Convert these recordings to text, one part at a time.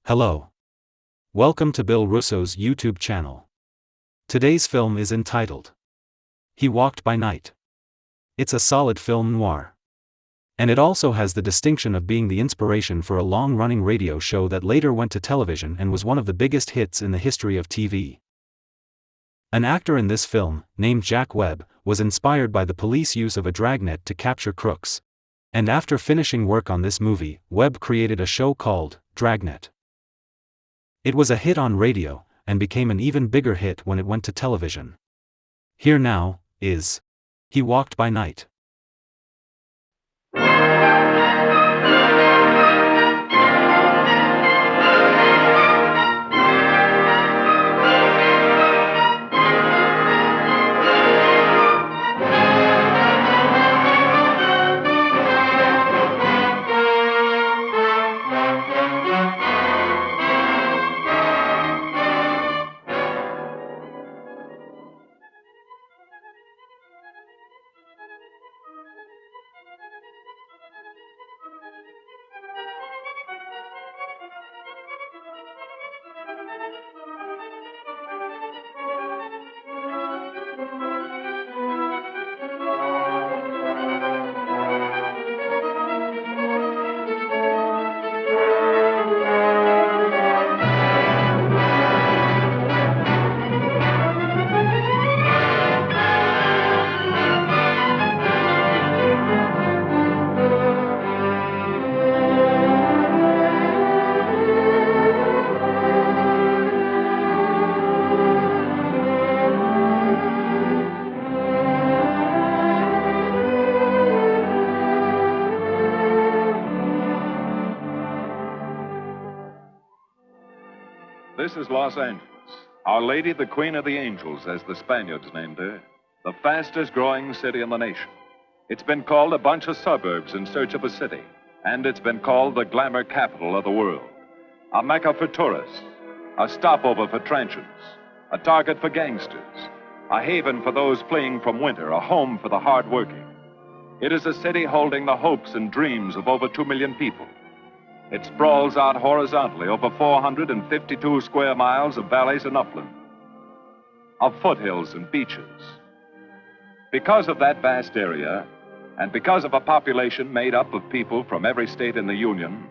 Hello. Welcome to Bill Russo's YouTube channel. Today's film is entitled He Walked by Night. It's a solid film noir. And it also has the distinction of being the inspiration for a long-running radio show that later went to television and was one of the biggest hits in the history of TV. An actor in this film, named Jack Webb, was inspired by the police use of a dragnet to capture crooks. And after finishing work on this movie, Webb created a show called Dragnet. It was a hit on radio, and became an even bigger hit when it went to television. Here now is He Walked by Night. This is Los Angeles. Our Lady, the Queen of the Angels, as the Spaniards named her, the fastest growing city in the nation. It's been called a bunch of suburbs in search of a city, and it's been called the glamour capital of the world. A mecca for tourists, a stopover for transients, a target for gangsters, a haven for those fleeing from winter, a home for the hardworking. It is a city holding the hopes and dreams of over 2 million people. It sprawls out horizontally over 452 square miles of valleys and upland, of foothills and beaches. Because of that vast area, and because of a population made up of people from every state in the Union,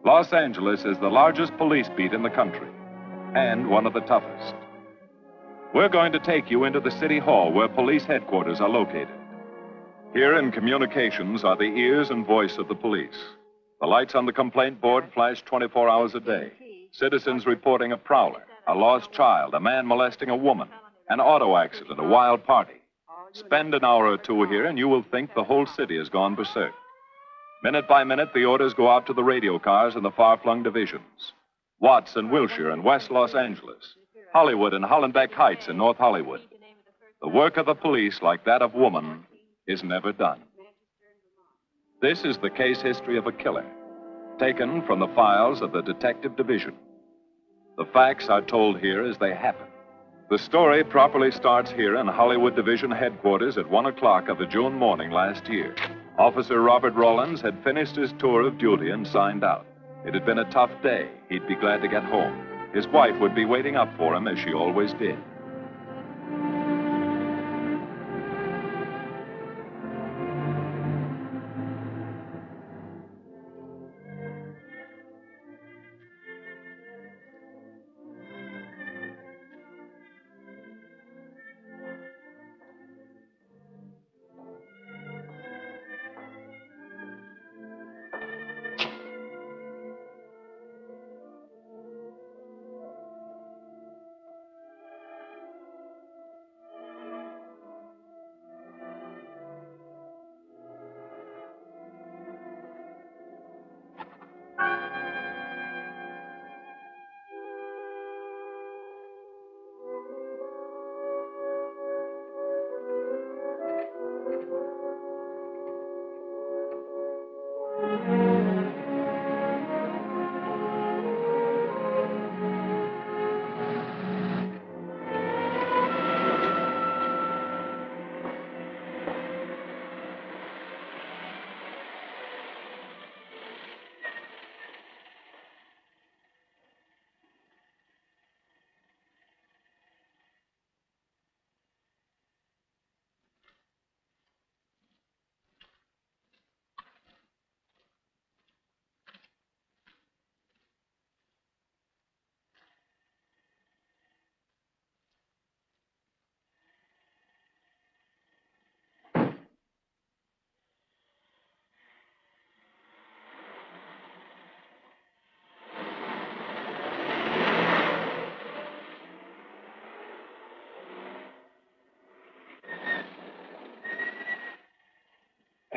Los Angeles is the largest police beat in the country, and one of the toughest. We're going to take you into the city hall where police headquarters are located. Here in communications are the ears and voice of the police. The lights on the complaint board flash 24 hours a day. Citizens reporting a prowler, a lost child, a man molesting a woman, an auto accident, a wild party. Spend an hour or two here and you will think the whole city has gone berserk. Minute by minute, the orders go out to the radio cars in the far-flung divisions. Watts and Wilshire and West Los Angeles. Hollywood and Hollenbeck Heights in North Hollywood. The work of the police, like that of woman, is never done. This is the case history of a killer, taken from the files of the Detective Division. The facts are told here as they happen. The story properly starts here in Hollywood Division headquarters at 1 o'clock of a June morning last year. Officer Robert Rawlins had finished his tour of duty and signed out. It had been a tough day. He'd be glad to get home. His wife would be waiting up for him, as she always did.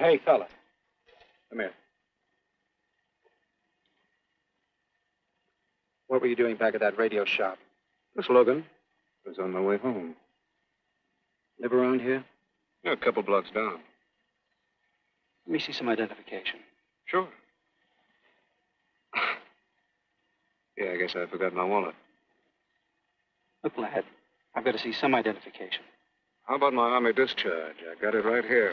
Hey, fella. Come here. What were you doing back at that radio shop? Just looking. I was on my way home. Live around here? Yeah, a couple blocks down. Let me see some identification. Sure. Yeah, I guess I forgot my wallet. Look, lad, I've got to see some identification. How about my Army discharge? I got it right here.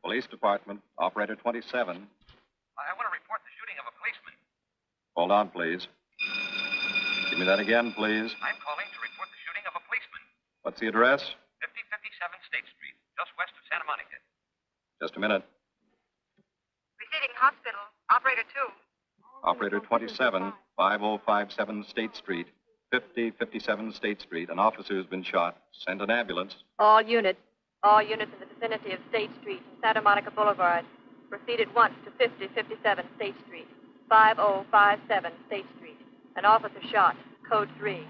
Police Department, Operator 27. I want to report the shooting of a policeman. Hold on, please. Give me that again, please. I'm calling to report the shooting of a policeman. What's the address? 5057 State Street, just west of Santa Monica. Just a minute. Receiving hospital. Operator 2. Operator 27, 5057 State Street, 5057 State Street. An officer has been shot. Send an ambulance. All units in the vicinity of State Street and Santa Monica Boulevard. Proceed at once to 5057 State Street, 5057 State Street. An officer shot. Code 3.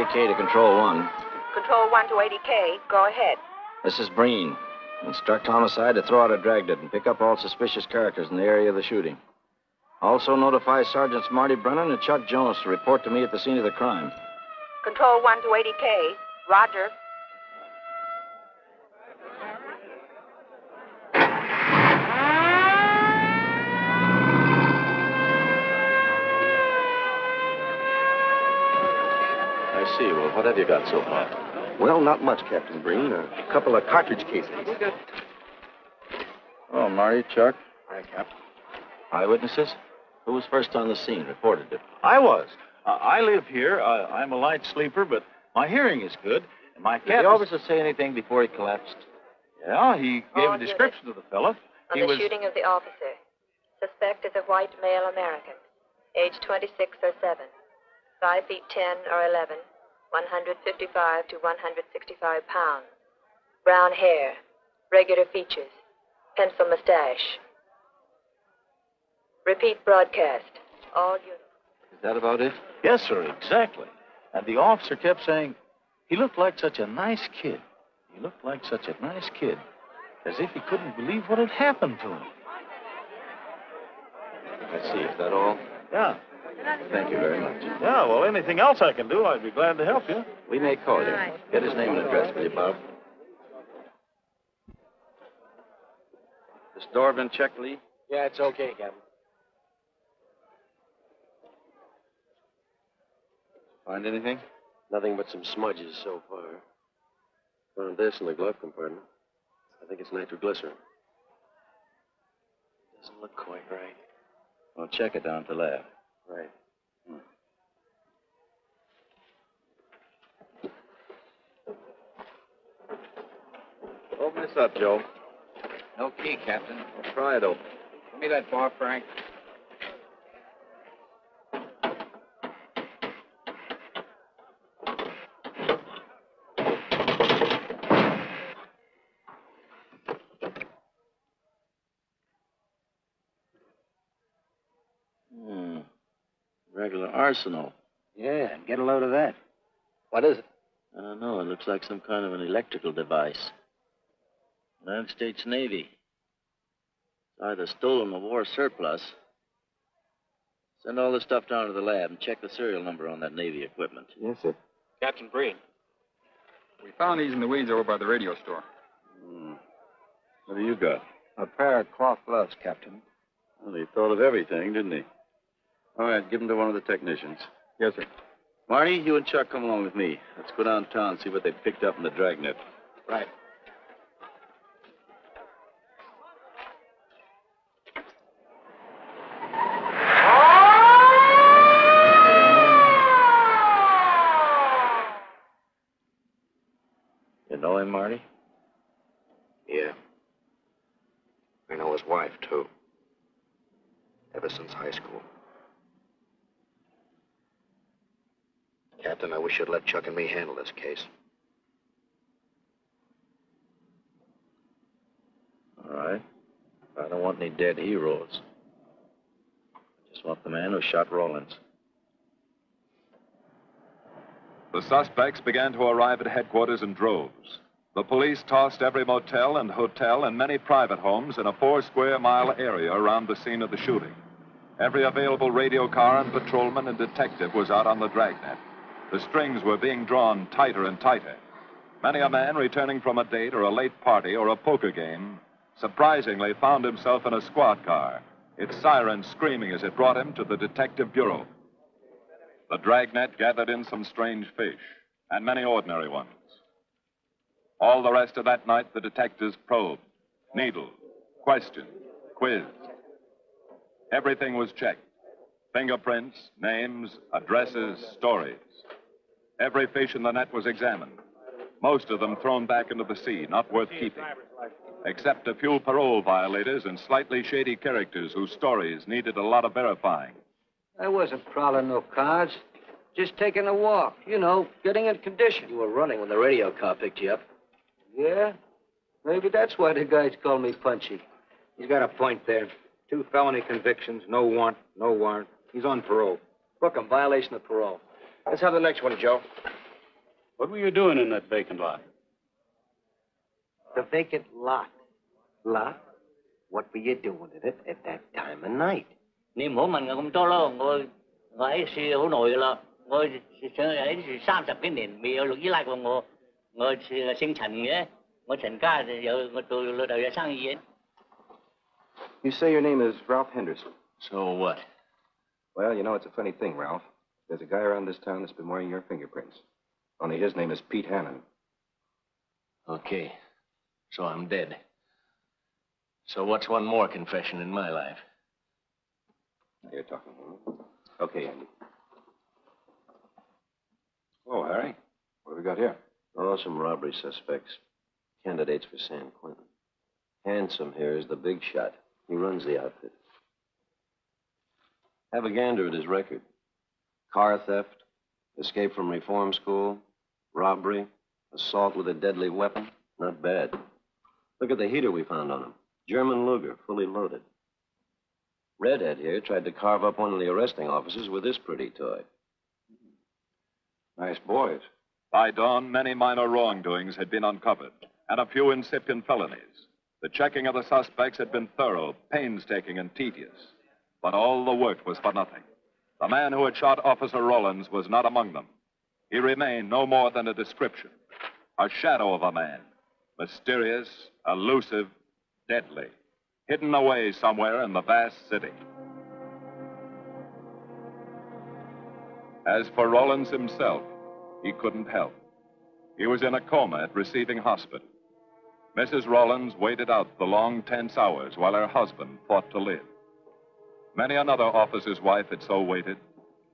To Control 1. Control 1 to 80K. Go ahead. This is Breen. Instruct homicide to throw out a dragnet and pick up all suspicious characters in the area of the shooting. Also notify Sergeants Marty Brennan and Chuck Jones to report to me at the scene of the crime. Control 1 to 80K. Roger. I see. Well, what have you got so far? Well, not much, Captain Breen. A couple of cartridge cases. Oh, Marty, Chuck. Hi, Cap. Eyewitnesses? Who was first on the scene, reported it? I was. I live here. I'm a light sleeper, but my hearing is good. And my Did cat... the officer say anything before he collapsed? Yeah, he gave a description of the fellow. On the shooting of the officer. Suspect is a white male American. Age 26 or 7. 5 feet 10 or 11. 155 to 165 pounds. Brown hair. Regular features. Pencil mustache. Repeat broadcast. All units. Is that about it? Yes, sir, exactly. And the officer kept saying, he looked like such a nice kid. He looked like such a nice kid. As if he couldn't believe what had happened to him. I see. Is that all? Yeah. Thank you very much. Yeah, well, anything else I can do, I'd be glad to help you. We may call you. Get his name and address, will you, Bob? This door been checked, Lee? Yeah, it's okay, Captain. Find anything? Nothing but some smudges so far. Found this in the glove compartment. I think it's nitroglycerin. Doesn't look quite right. Well, check it down at the lab. Right. Open this up, Joe. No key, Captain. Well, try it open. Give me that bar, Frank. Regular arsenal. Yeah, get a load of that. What is it? I don't know. It looks like some kind of an electrical device. United States Navy. It's either stolen or war surplus. Send all this stuff down to the lab and check the serial number on that Navy equipment. Yes, sir. Captain Breen. We found these in the weeds over by the radio store. What do you got? A pair of cloth gloves, Captain. Well, he thought of everything, didn't he? All right, give him to one of the technicians. Yes, sir. Marty, you and Chuck come along with me. Let's go downtown and see what they picked up in the dragnet. Right. You know him, Marty? Yeah. I know his wife, too. Ever since high school. Captain, I wish you'd let Chuck and me handle this case. All right. I don't want any dead heroes. I just want the man who shot Rollins. The suspects began to arrive at headquarters in droves. The police tossed every motel and hotel and many private homes in a 4-square-mile area around the scene of the shooting. Every available radio car and patrolman and detective was out on the dragnet. The strings were being drawn tighter and tighter. Many a man returning from a date or a late party or a poker game surprisingly found himself in a squad car, its siren screaming as it brought him to the detective bureau. The dragnet gathered in some strange fish, and many ordinary ones. All the rest of that night, the detectives probed, needled, questioned, quizzed. Everything was checked. Fingerprints, names, addresses, stories. Every fish in the net was examined. Most of them thrown back into the sea, not worth keeping. Except a few parole violators and slightly shady characters whose stories needed a lot of verifying. I wasn't prowling no cars. Just taking a walk. You know, getting in condition. You were running when the radio car picked you up. Yeah? Maybe that's why the guys call me Punchy. He's got a point there. 2 felony convictions, no warrant, no warrant. He's on parole. Book him, violation of parole. Let's have the next one, Joe. What were you doing in that vacant lot? The vacant lot. Lot? What were you doing in it at that time of night? Niệm hổ mình không to lo ngồi ngồi xe hổ nội là ngồi ấy 30 年 bị luật dưới lại của ngồi sinh thành nghĩa ngồi thành ca giờ ngồi tù lừa đời sang gì. You say your name is Ralph Henderson. So what? Well, you know, it's a funny thing, Ralph. There's a guy around this town that's been wearing your fingerprints. Only his name is Pete Hannon. Okay. So I'm dead. So what's one more confession in my life? Now you're talking, Henry. Okay, Andy. Oh, Harry. What have we got here? Oh, some robbery suspects. Candidates for San Quentin. Handsome here is the big shot. He runs the outfit. Have a gander at his record. Car theft, escape from reform school, robbery, assault with a deadly weapon. Not bad. Look at the heater we found on him. German Luger, fully loaded. Redhead here tried to carve up one of the arresting officers with this pretty toy. Nice boys. By dawn, many minor wrongdoings had been uncovered, and a few incipient felonies. The checking of the suspects had been thorough, painstaking, and tedious. But all the work was for nothing. The man who had shot Officer Rollins was not among them. He remained no more than a description, a shadow of a man, mysterious, elusive, deadly, hidden away somewhere in the vast city. As for Rollins himself, he couldn't help. He was in a coma at receiving hospital. Mrs. Rollins waited out the long, tense hours while her husband fought to live. Many another officer's wife had so waited.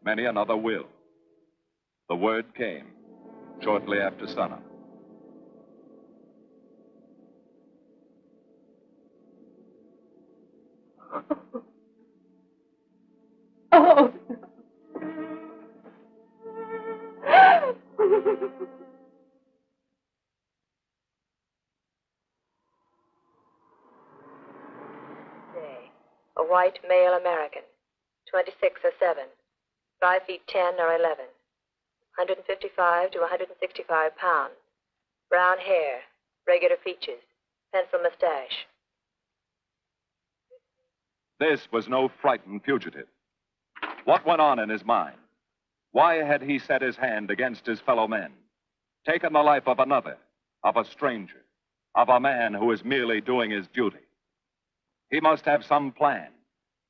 Many another will. The word came shortly after sunup. Oh. A white male American, 26 or 7, 5 feet 10 or 11, 155 to 165 pounds, brown hair, regular features, pencil mustache. This was no frightened fugitive. What went on in his mind? Why had he set his hand against his fellow men, taken the life of another, of a stranger, of a man who was merely doing his duty? He must have some plan,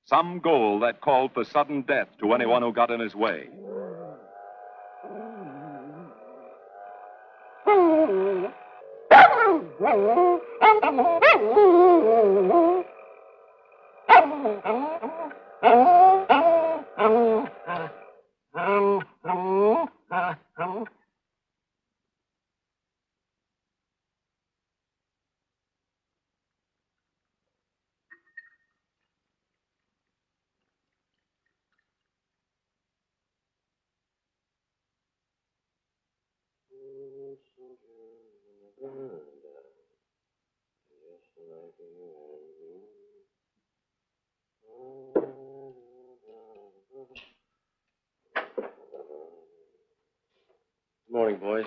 some goal that called for sudden death to anyone who got in his way. Morning, boys.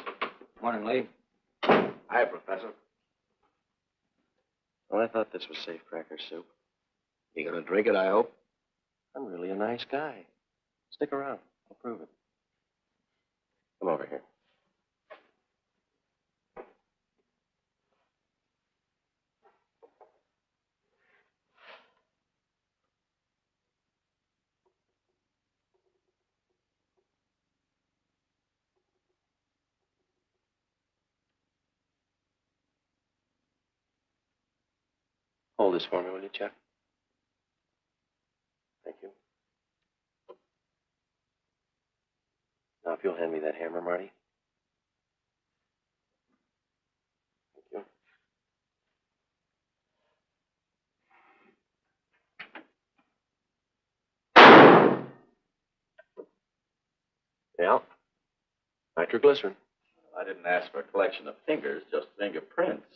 Morning, Lee. Hi, Professor. Well, I thought this was safe cracker soup. You gonna drink it, I hope? I'm really a nice guy. Stick around. I'll prove it. Come over here. Hold this for me, will you, Chuck? Thank you. Now, if you'll hand me that hammer, Marty. Thank you. Yeah. Nitroglycerin. I didn't ask for a collection of fingers, just fingerprints.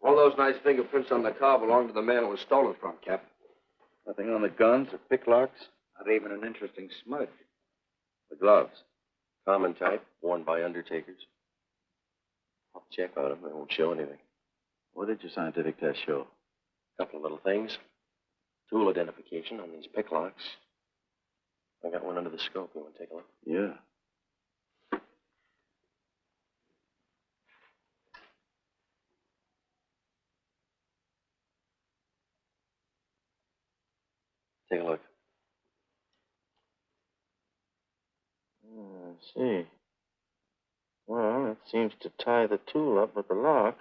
All those nice fingerprints on the car belong to the man it was stolen from, Cap. Nothing on the guns or picklocks. Not even an interesting smudge. The gloves. Common type, worn by undertakers. I'll check on them. They won't show anything. What did your scientific test show? A couple of little things. Tool identification on these picklocks. I got one under the scope. You want to take a look? Yeah. Take a look. I see. Well, it seems to tie the tool up with the lock.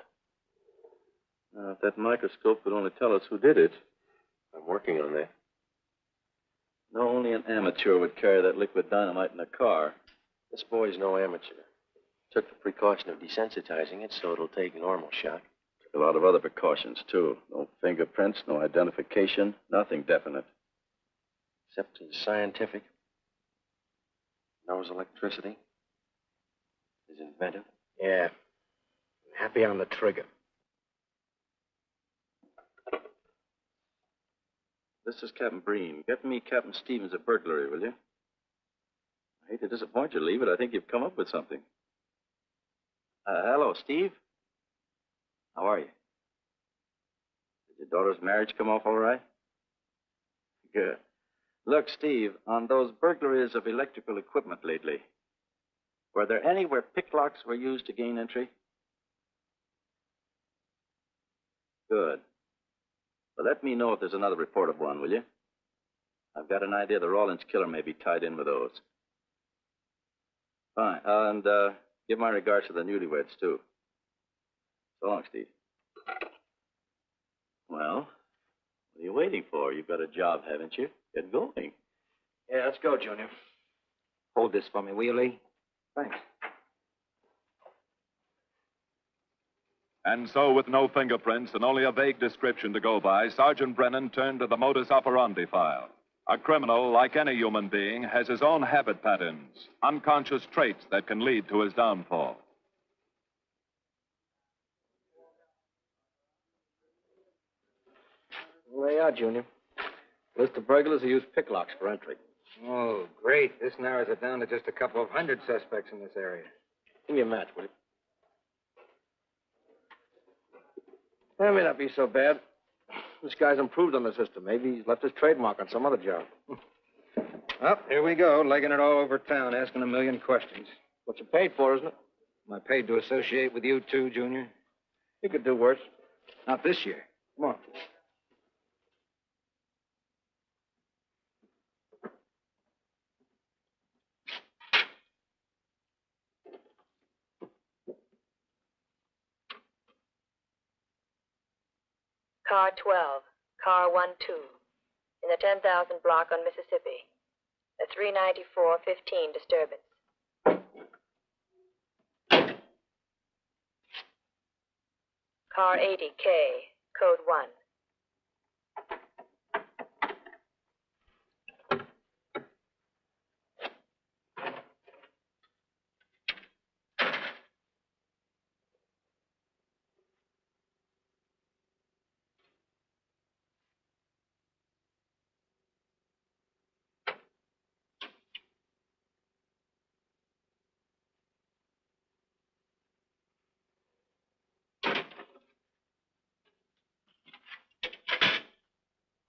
Now, if that microscope could only tell us who did it. I'm working on that. No, only an amateur would carry that liquid dynamite in a car. This boy's no amateur. Took the precaution of desensitizing it so it'll take normal shock. Took a lot of other precautions, too. No fingerprints, no identification, nothing definite. Except he's scientific. Knows electricity. Is inventive. Yeah. Happy on the trigger. This is Captain Breen. Get me Captain Stevens a burglary, will you? I hate to disappoint you, Lee, but I think you've come up with something. Hello, Steve. How are you? Did your daughter's marriage come off all right? Good. Look, Steve, on those burglaries of electrical equipment lately, were there any where picklocks were used to gain entry? Good. Well, let me know if there's another report of one, will you? I've got an idea the Rawlins killer may be tied in with those. Fine. And give my regards to the newlyweds, too. So long, Steve. Well, what are you waiting for? You've got a job, haven't you? Get going. Yeah, let's go, Junior. Hold this for me, will you, Lee? Thanks. And so, with no fingerprints and only a vague description to go by, Sergeant Brennan turned to the modus operandi file. A criminal, like any human being, has his own habit patterns, unconscious traits that can lead to his downfall. Well, there you are, Junior. List of burglars who use picklocks for entry. Oh, great. This narrows it down to just a couple of hundred suspects in this area. Give me a match, will you? That may not be so bad. This guy's improved on the system. Maybe he's left his trademark on some other job. Well, here we go, legging it all over town, asking a million questions. What you paid for, isn't it? Am I paid to associate with you, too, Junior? You could do worse. Not this year. Come on. Car 12, Car 12, in the 10,000 block on Mississippi. A 394-15 disturbance. Car 80K, code 1.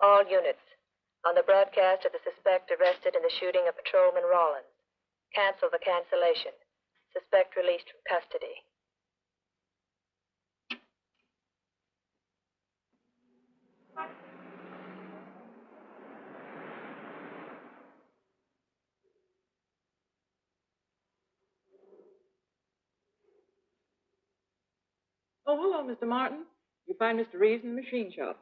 All units. On the broadcast of the suspect arrested in the shooting of Patrolman Rawlins. Cancel the cancellation. Suspect released from custody. Oh, hello, Mr. Martin. You find Mr. Reeves in the machine shop.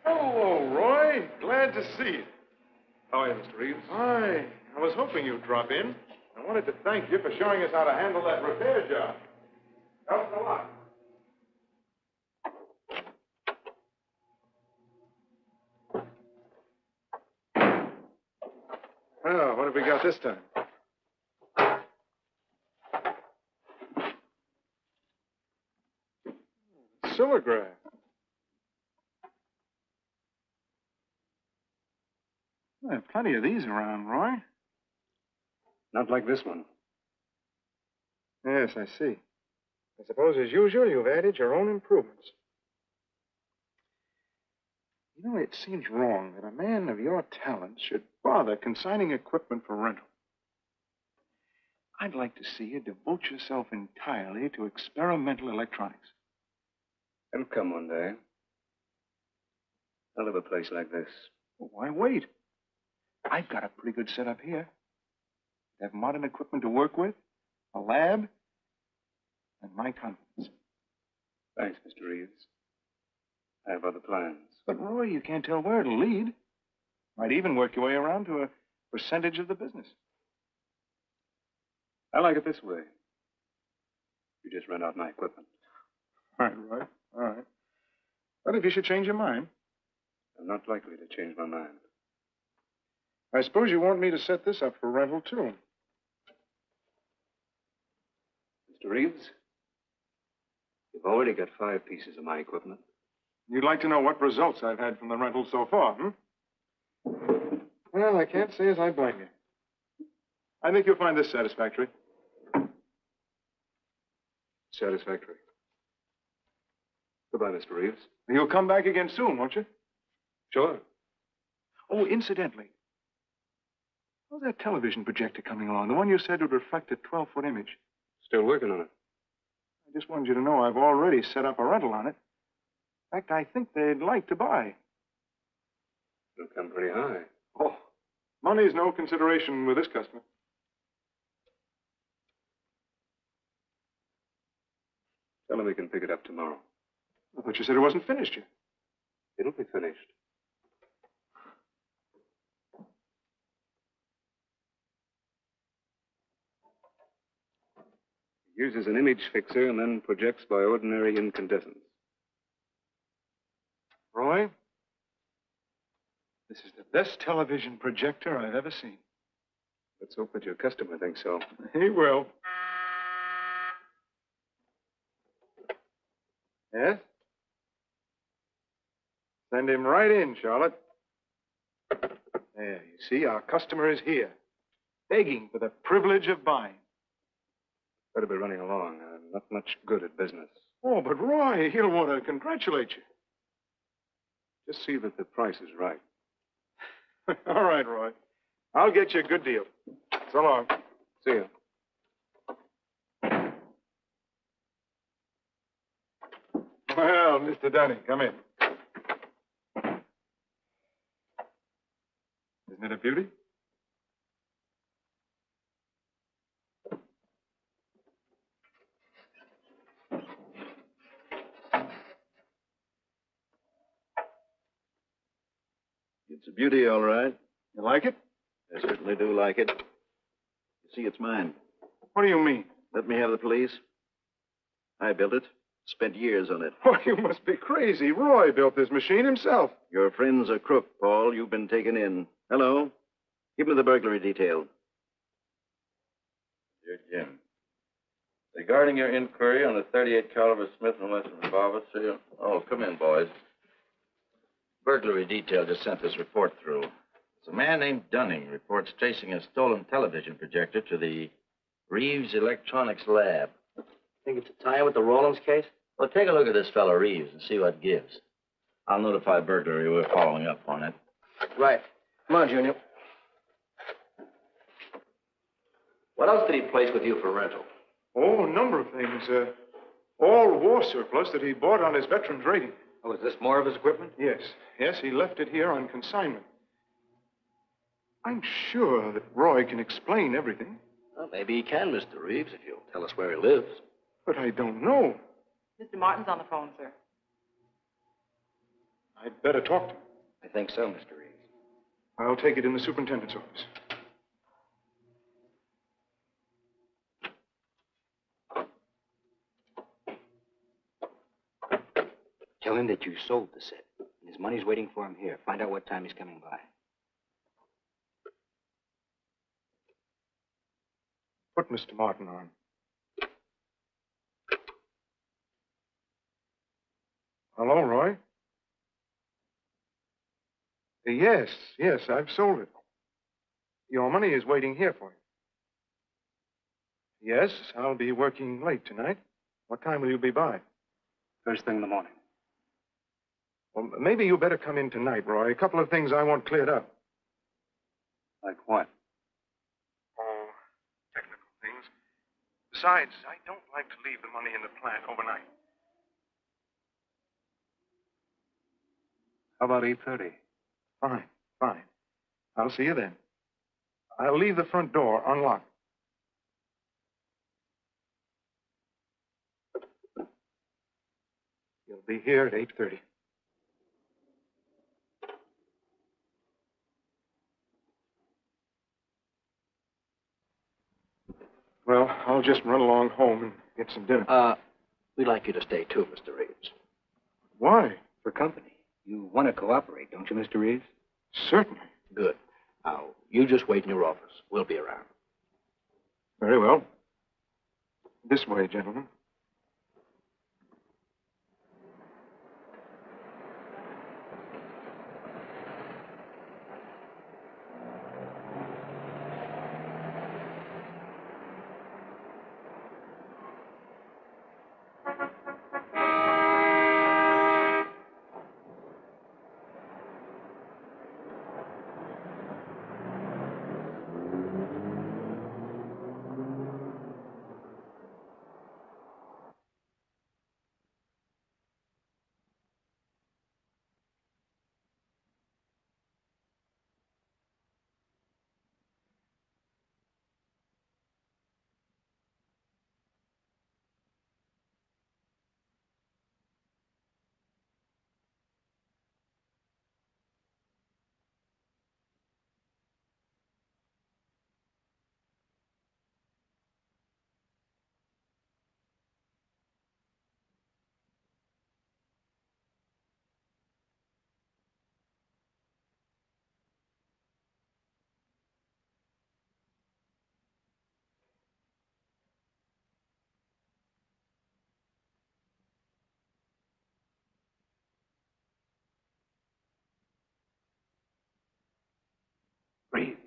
Hello, Roy. Glad to see you. How are you, Mr. Reeves? I was hoping you'd drop in. I wanted to thank you for showing us how to handle that repair job. Helped a lot. Oh, what have we got this time? Silvergraph. There are plenty of these around, Roy. Not like this one. Yes, I see. I suppose, as usual, you've added your own improvements. You know, it seems wrong that a man of your talents should bother consigning equipment for rental. I'd like to see you devote yourself entirely to experimental electronics. It'll come one day. I'll have a place like this. Well, why wait? I've got a pretty good setup here. I have modern equipment to work with, a lab, and my confidence. Thanks, Mr. Reeves. I have other plans. But, Roy, you can't tell where it'll lead. Might even work your way around to a percentage of the business. I like it this way. You just rent out my equipment. All right. All right. But if you should change your mind. I'm not likely to change my mind. I suppose you want me to set this up for rental, too. Mr. Reeves, you've already got 5 pieces of my equipment. You'd like to know what results I've had from the rental so far, Well, I can't say as I blame you. I think you'll find this satisfactory. Satisfactory. Goodbye, Mr. Reeves. You'll come back again soon, won't you? Sure. Oh, incidentally, how's that television projector coming along? The one you said would reflect a 12-foot image. Still working on it. I just wanted you to know I've already set up a rental on it. In fact, I think they'd like to buy. It'll come pretty high. Oh, money's no consideration with this customer. Tell him we can pick it up tomorrow. I thought you said it wasn't finished yet. It'll be finished. It uses an image fixer and then projects by ordinary incandescence. Roy, this is the best television projector I've ever seen. Let's hope that your customer thinks so. He will. Yes? Send him right in, Charlotte. There, you see, our customer is here, begging for the privilege of buying. Better be running along. I'm not much good at business. Oh, but Roy, he'll want to congratulate you. Just see that the price is right. All right, Roy. I'll get you a good deal. So long. See you. Well, Mr. Dunning, come in. Isn't it a beauty? It's a beauty, all right. You like it? I certainly do like it. You see, it's mine. What do you mean? Let me have the police. I built it. Spent years on it. Oh, you must be crazy. Roy built this machine himself. Your friend's a crook, Paul. You've been taken in. Hello? Give me the burglary detail. Dear Jim, regarding your inquiry on the .38 caliber Smith & Wesson revolver, sir. Oh, come in, boys. Burglary detail just sent this report through. It's a man named Dunning reports tracing a stolen television projector to the Reeves Electronics Lab. Think it's a tie with the Rawlins case? Well, take a look at this fellow Reeves and see what gives. I'll notify burglary. We're following up on it. Right. Come on, Junior. What else did he place with you for rental? Oh, a number of things. All war surplus that he bought on his veterans rating. Oh, is this more of his equipment? Yes. Yes, he left it here on consignment. I'm sure that Roy can explain everything. Well, maybe he can, Mr. Reeves, if you'll tell us where he lives. But I don't know. Mr. Martin's on the phone, sir. I'd better talk to him. I think so, Mr. Reeves. I'll take it in the superintendent's office. Tell him that you sold the set. And his money's waiting for him here. Find out what time he's coming by. Put Mr. Martin on. Hello, Roy? Yes, I've sold it. Your money is waiting here for you. Yes, I'll be working late tonight. What time will you be by? First thing in the morning. Well, maybe you better come in tonight, Roy. A couple of things I want cleared up. Like what? Oh, technical things. Besides, I don't like to leave the money in the plant overnight. How about 8:30? Fine. I'll see you then. I'll leave the front door unlocked. You'll be here at 8:30. Well, I'll just run along home and get some dinner. We'd like you to stay too, Mr. Reeves. Why? For company. You want to cooperate, don't you, Mr. Reeves? Certainly. Good. Now, you just wait in your office. We'll be around. Very well. This way, gentlemen. Reeves.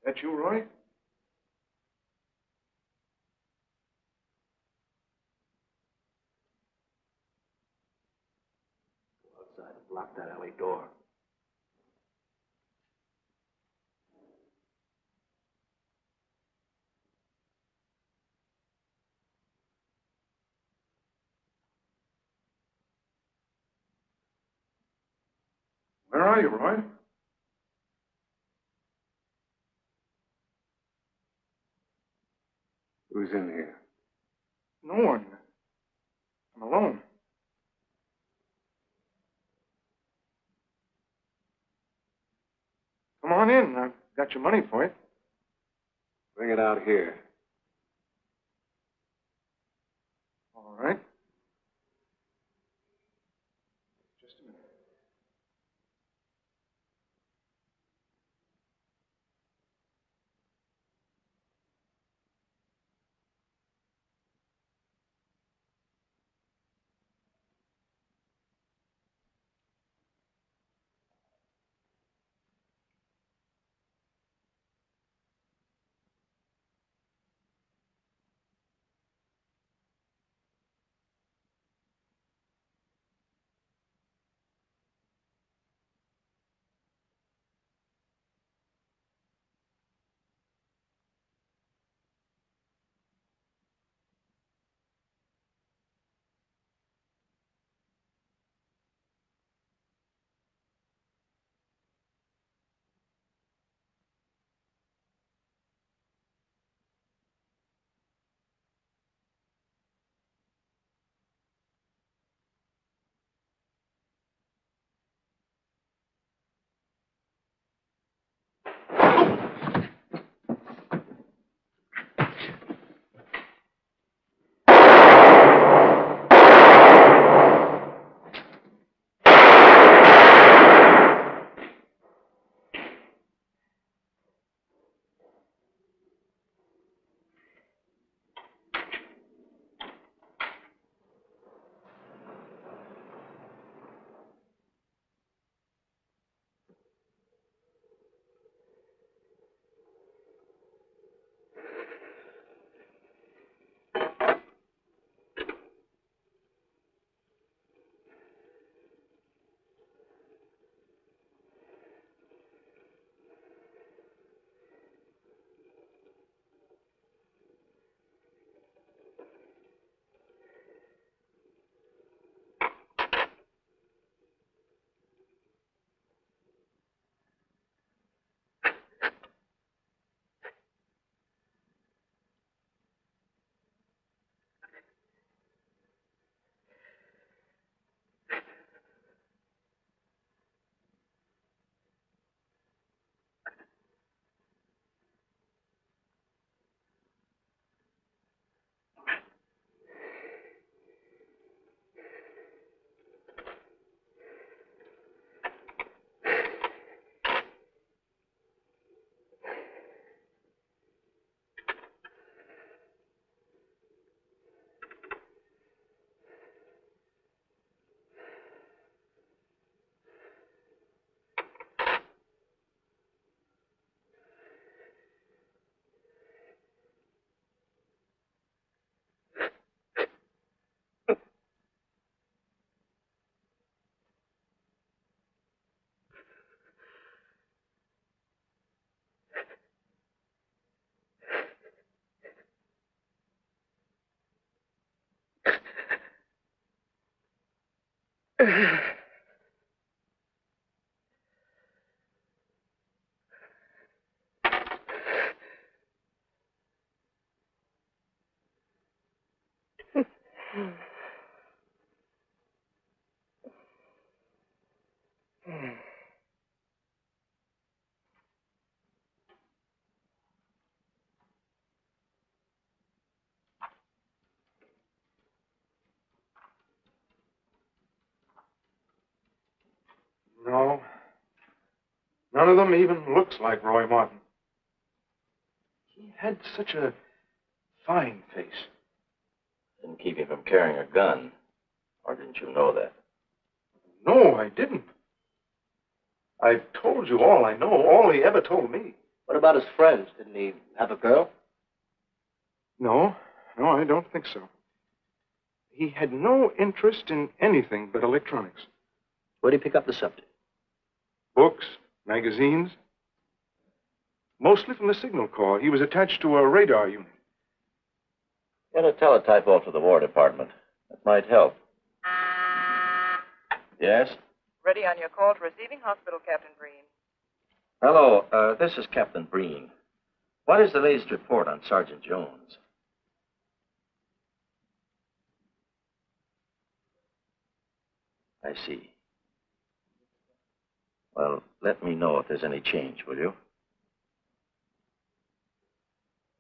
That you, Roy? Go outside and block that alley door. are you, Roy? Who's in here? No one. I'm alone. Come on in. I've got your money for you. Bring it out here. All right. Just a minute. No. None of them even looks like Roy Martin. He had such a fine face. Didn't keep him from carrying a gun. Or didn't you know that? No, I didn't. I've told you all I know, all he ever told me. What about his friends? Didn't he have a girl? No, I don't think so. He had no interest in anything but electronics. Where'd he pick up the subject? Books, magazines. Mostly from the Signal Corps. He was attached to a radar unit. Get a teletype off to the War Department. That might help. Yes? Ready on your call to receiving hospital, Captain Breen. Hello, this is Captain Breen. What is the latest report on Sergeant Jones? I see. Well, let me know if there's any change, will you?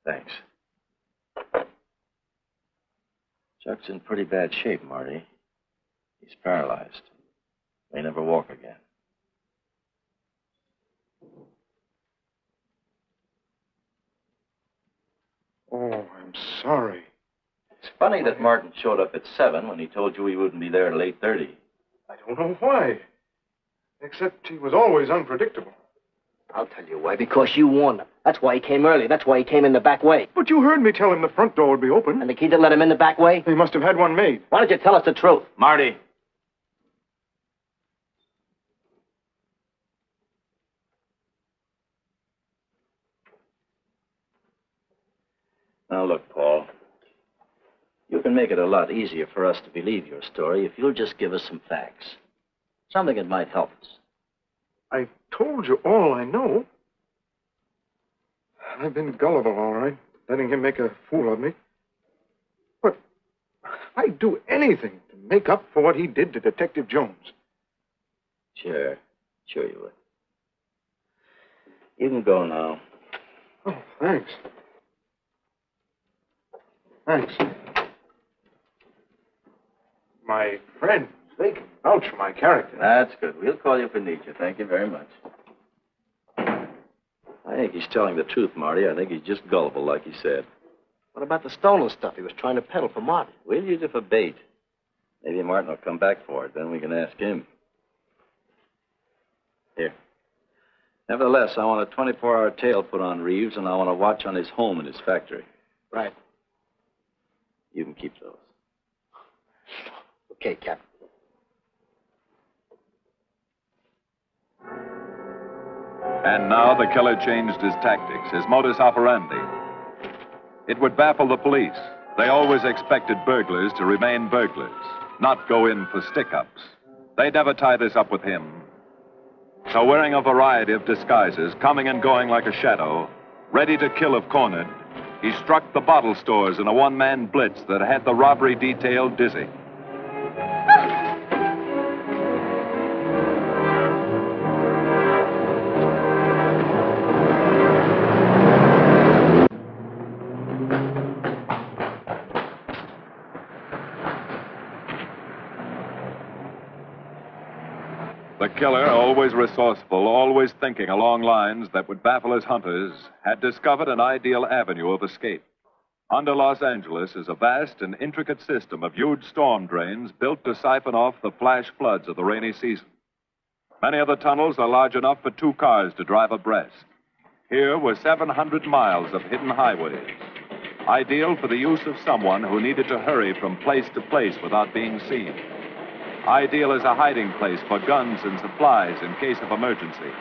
Thanks. Chuck's in pretty bad shape, Marty. He's paralyzed. May never walk again. Oh, I'm sorry. It's funny that Martin showed up at 7 when he told you he wouldn't be there till 8:30. I don't know why. Except he was always unpredictable. I'll tell you why. Because you warned him. That's why he came early. That's why he came in the back way. But you heard me tell him the front door would be open. And the key that let him in the back way? He must have had one made. Why don't you tell us the truth? Marty. Now, look, Paul. You can make it a lot easier for us to believe your story if you'll just give us some facts. Something that might help us. I told you all I know. I've been gullible, all right, letting him make a fool of me. But I'd do anything to make up for what he did to Detective Jones. Sure you would. You can go now. Oh, thanks. Thanks. My friend, they can vouch for my character. That's good. We'll call you if we need you. Thank you very much. I think he's telling the truth, Marty. I think he's just gullible, like he said. What about the stolen stuff he was trying to peddle for Martin? We'll use it for bait. Maybe Martin will come back for it. Then we can ask him. Here. Nevertheless, I want a 24-hour tail put on Reeves, and I want a watch on his home and his factory. Right. You can keep those. Okay, Captain. And now the killer changed his tactics, his modus operandi. It would baffle the police. They always expected burglars to remain burglars, not go in for stick-ups. They'd never tie this up with him. So wearing a variety of disguises, coming and going like a shadow, ready to kill if cornered, he struck the bottle stores in a one-man blitz that had the robbery detail dizzy. The killer, always resourceful, always thinking along lines that would baffle his hunters, had discovered an ideal avenue of escape. Under Los Angeles is a vast and intricate system of huge storm drains built to siphon off the flash floods of the rainy season. Many of the tunnels are large enough for 2 cars to drive abreast. Here were 700 miles of hidden highways, ideal for the use of someone who needed to hurry from place to place without being seen. Ideal as a hiding place for guns and supplies in case of emergency.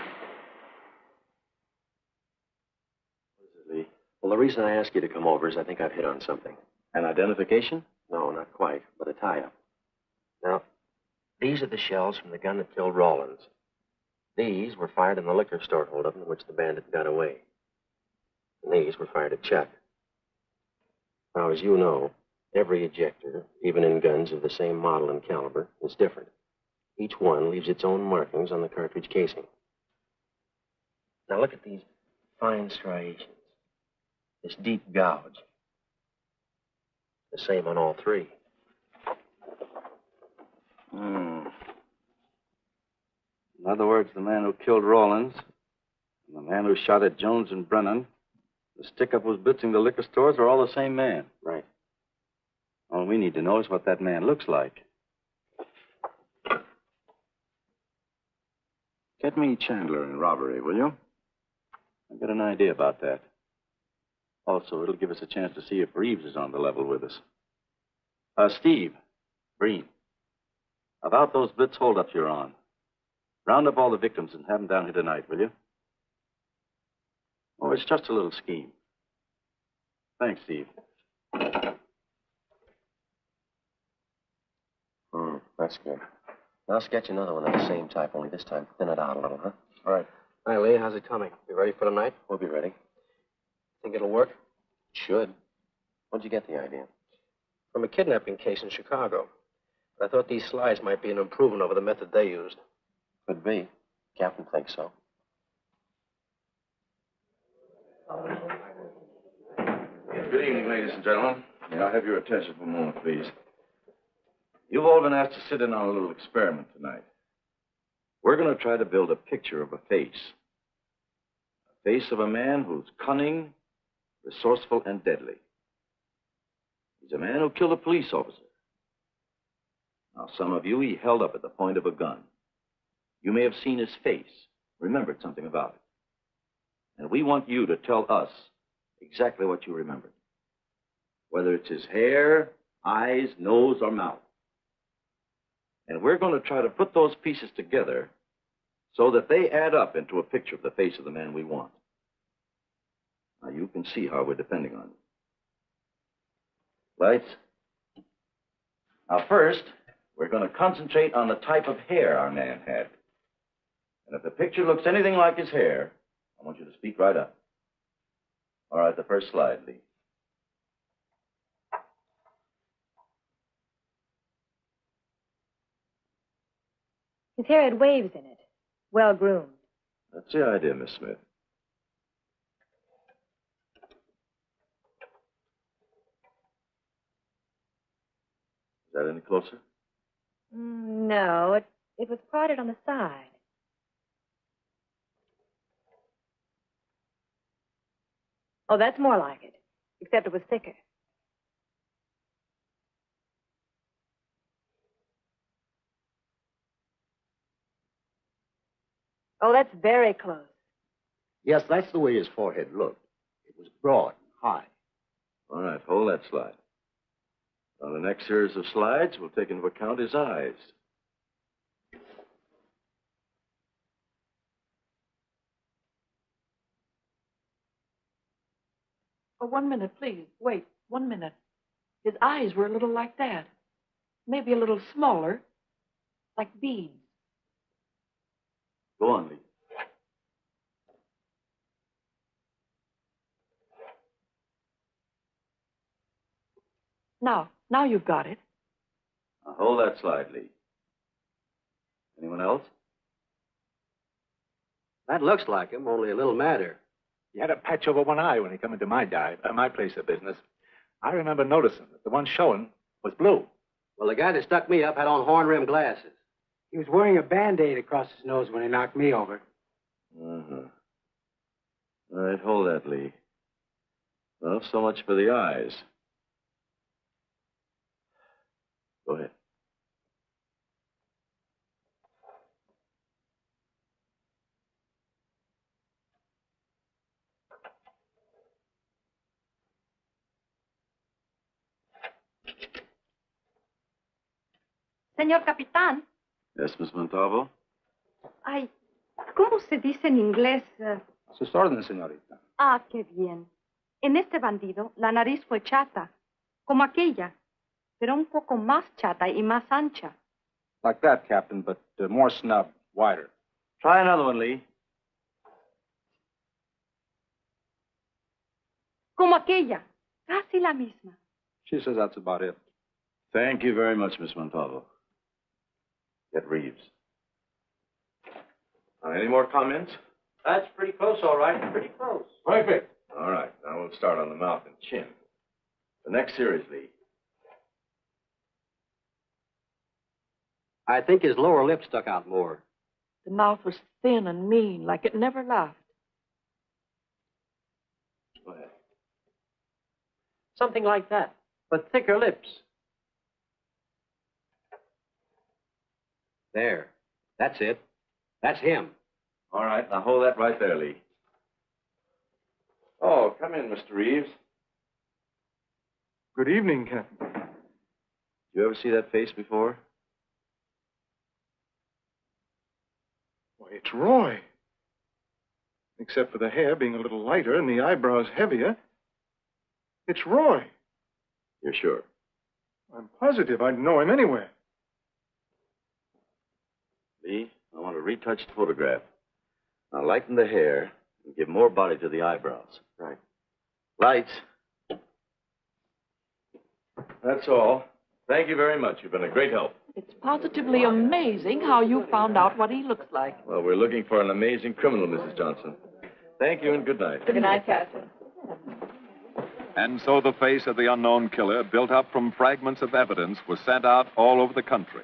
Well, the reason I asked you to come over is I think I've hit on something. An identification? No, not quite, but a tie-up. Now, these are the shells from the gun that killed Rawlins. These were fired in the liquor store holdup in which the bandit got away. And these were fired at Chuck. Now, as you know, every ejector, even in guns of the same model and caliber, is different. Each one leaves its own markings on the cartridge casing. Now, look at these fine striations. This deep gouge. The same on all 3. In other words, the man who killed Rawlins, and the man who shot at Jones and Brennan, the stick-up who's blitzing the liquor stores are all the same man. Right. All we need to know is what that man looks like. Get me Chandler in robbery, will you? I've got an idea about that. Also, it'll give us a chance to see if Reeves is on the level with us. Steve, Breen, about those blitz holdups you're on. Round up all the victims and have them down here tonight, will you? Oh, it's just a little scheme. Thanks, Steve. That's good. I'll sketch another one of the same type, only this time thin it out a little, huh? All right. Hi, Lee. How's it coming? You ready for tonight? We'll be ready. Think it'll work? Should. Where'd you get the idea? From a kidnapping case in Chicago. But I thought these slides might be an improvement over the method they used. Could be. Captain thinks so. Good evening, ladies and gentlemen. May I have your attention for a moment, please? You've all been asked to sit in on a little experiment tonight. We're going to try to build a picture of a face. A face of a man who's cunning, resourceful, and deadly. He's a man who killed a police officer. Now, some of you he held up at the point of a gun. You may have seen his face, remembered something about it. And we want you to tell us exactly what you remembered. Whether it's his hair, eyes, nose, or mouth. And we're going to try to put those pieces together so that they add up into a picture of the face of the man we want. Now, you can see how we're depending on you. Lights. Now, first, we're going to concentrate on the type of hair our man had. And if the picture looks anything like his hair, I want you to speak right up. All right, the first slide, Lee. His hair had waves in it. Well groomed. That's the idea, Miss Smith. Is that any closer? No, it was parted on the side. Oh, that's more like it, except it was thicker. Oh, that's very close. Yes, that's the way his forehead looked. It was broad and high. All right, hold that slide. On the next series of slides, we'll take into account his eyes. Oh, 1 minute, please. Wait, 1 minute. His eyes were a little like that. Maybe a little smaller, like beads. Go on, Lee. Now you've got it. Now hold that slide, Lee. Anyone else? That looks like him, only a little madder. He had a patch over one eye when he come into my place of business. I remember noticing that the one showing was blue. Well, the guy that stuck me up had on horn-rimmed glasses. He was wearing a Band-Aid across his nose when he knocked me over. Uh-huh. All right, hold that, Lee. Well, so much for the eyes. Go ahead. Señor Capitán. Yes, Miss Montalvo? Ay, ¿cómo se dice en inglés? A sus órdenes, señorita. Ah, qué bien. En este bandido, la nariz fue chata, como aquella, pero un poco más chata y más ancha. Like that, Captain, but more snub, wider. Try another one, Lee. Como aquella, casi la misma. She says that's about it. Thank you very much, Miss Montalvo. Get Reeves. Any more comments? That's pretty close, all right. Pretty close. Perfect. All right, now we'll start on the mouth and chin. The next series, Lee. I think his lower lip stuck out more. The mouth was thin and mean, like it never laughed. Go ahead. Something like that, but thicker lips. There. That's it. That's him. All right, now hold that right there, Lee. Oh, come in, Mr. Reeves. Good evening, Captain. Did you ever see that face before? Why, it's Roy. Except for the hair being a little lighter and the eyebrows heavier. It's Roy. You're sure? I'm positive I'd know him anywhere. See? I want a retouched photograph. Now lighten the hair and give more body to the eyebrows. Right. Lights. That's all. Thank you very much. You've been a great help. It's positively amazing how you found out what he looks like. Well, we're looking for an amazing criminal, Mrs. Johnson. Thank you and good night. Good night, Captain. And so the face of the unknown killer, built up from fragments of evidence, was sent out all over the country.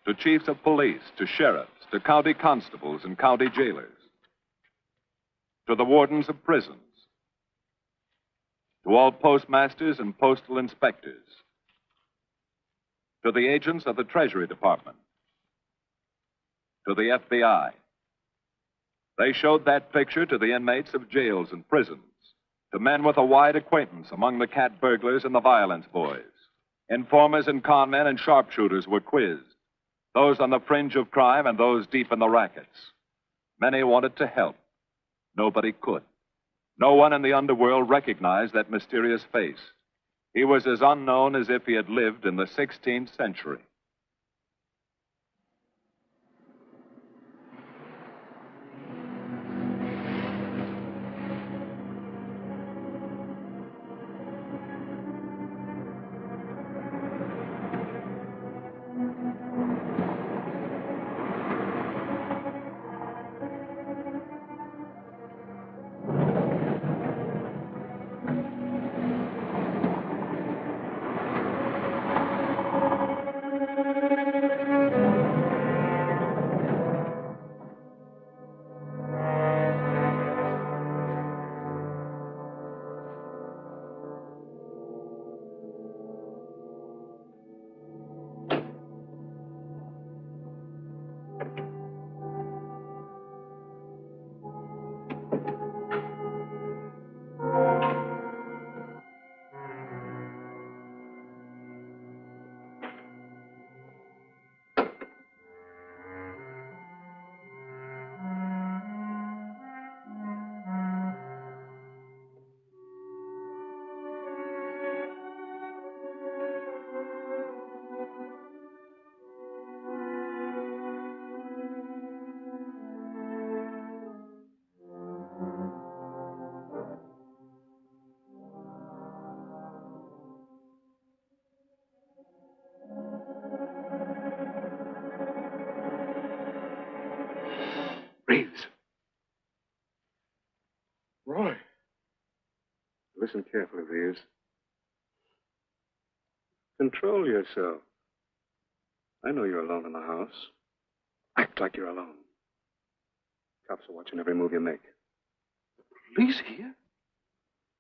To chiefs of police, to sheriffs, to county constables and county jailers, to the wardens of prisons, to all postmasters and postal inspectors, to the agents of the Treasury Department, to the FBI. They showed that picture to the inmates of jails and prisons, to men with a wide acquaintance among the cat burglars and the violence boys. Informers and conmen and sharpshooters were quizzed, those on the fringe of crime and those deep in the rackets. Many wanted to help. Nobody could. No one in the underworld recognized that mysterious face. He was as unknown as if he had lived in the 16th century. Reeves. Roy. Listen carefully, Reeves. Control yourself. I know you're alone in the house. Act like you're alone. Cops are watching every move you make. The police here?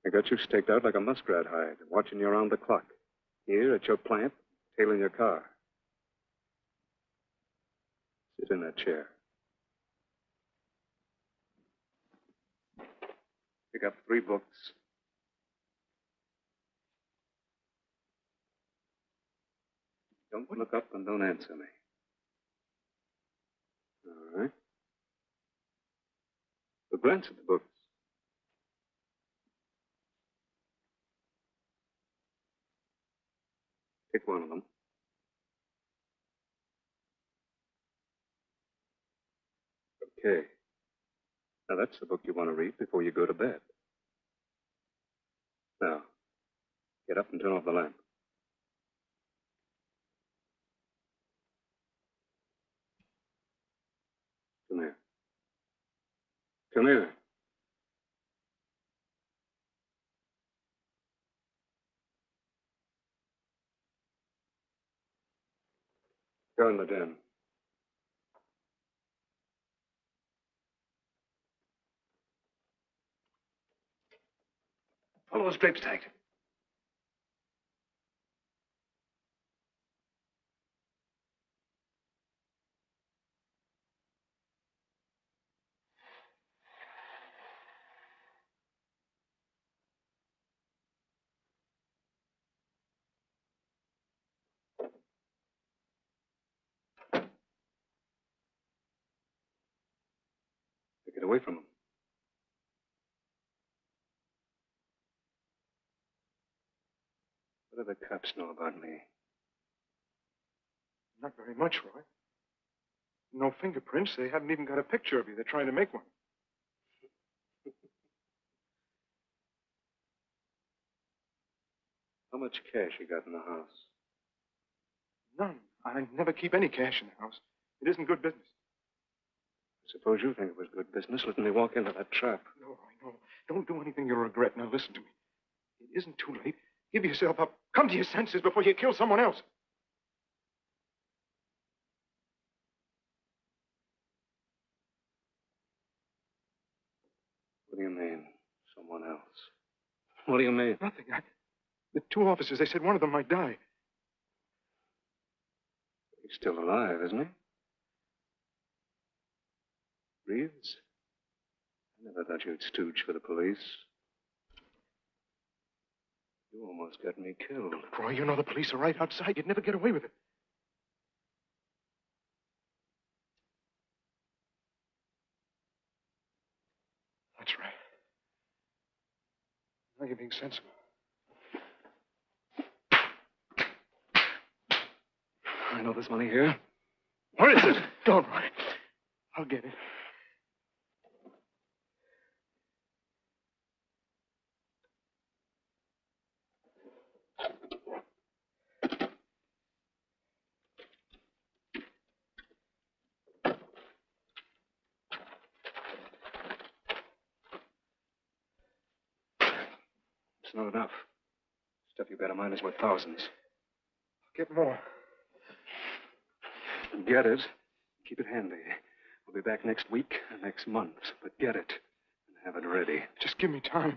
They got you staked out like a muskrat hide, watching you around the clock. Here at your plant, tailing your car. Sit in that chair. Pick up 3 books. Don't look up and don't answer me. All right. So glance at the books. Pick one of them. Okay. Now, that's the book you want to read before you go to bed. Now, get up and turn off the lamp. Come here. Come here. Go in the den. Follow those drapes tight. Get away from them. What do the cops know about me? Not very much, Roy. No fingerprints. They haven't even got a picture of you. They're trying to make one. How much cash you got in the house? None. I never keep any cash in the house. It isn't good business. I suppose you think it was good business letting me walk into that trap. No, I know. Don't do anything you'll regret. Now listen to me. It isn't too late. Give yourself up. Come to your senses before you kill someone else. What do you mean, someone else? What do you mean? Nothing. The two officers, they said one of them might die. He's still alive, isn't he? Reeves? I never thought you'd stooge for the police. You almost got me killed. Roy, you know the police are right outside. You'd never get away with it. That's right. Now you're being sensible. I know there's money here. Where is it? Don't worry. I'll get it. It's not enough. Stuff you better mind is worth thousands. I'll get more. Get it. Keep it handy. We'll be back next week, next month. But get it and have it ready. Just give me time.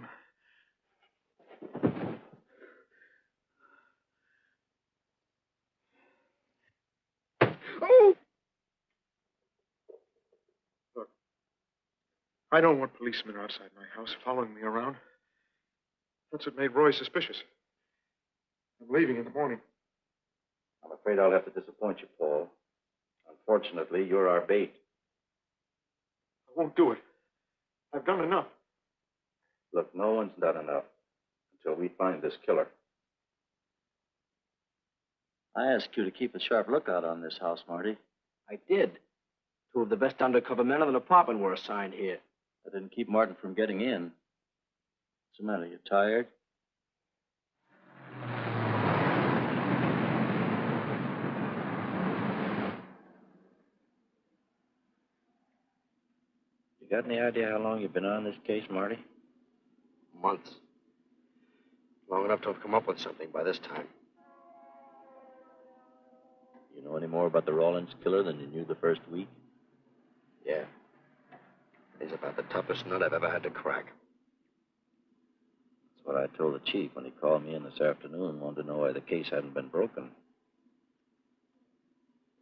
Oh! Look, I don't want policemen outside my house following me around. That's what made Roy suspicious. I'm leaving in the morning. I'm afraid I'll have to disappoint you, Paul. Unfortunately, you're our bait. I won't do it. I've done enough. Look, no one's done enough until we find this killer. I asked you to keep a sharp lookout on this house, Marty. I did. Two of the best undercover men in the department were assigned here. I didn't keep Martin from getting in. What's the matter? You tired? You got any idea how long you've been on this case, Marty? Months. Long enough to have come up with something by this time. You know any more about the Rawlins killer than you knew the first week? Yeah. He's about the toughest nut I've ever had to crack. That's what I told the chief when he called me in this afternoon and wanted to know why the case hadn't been broken.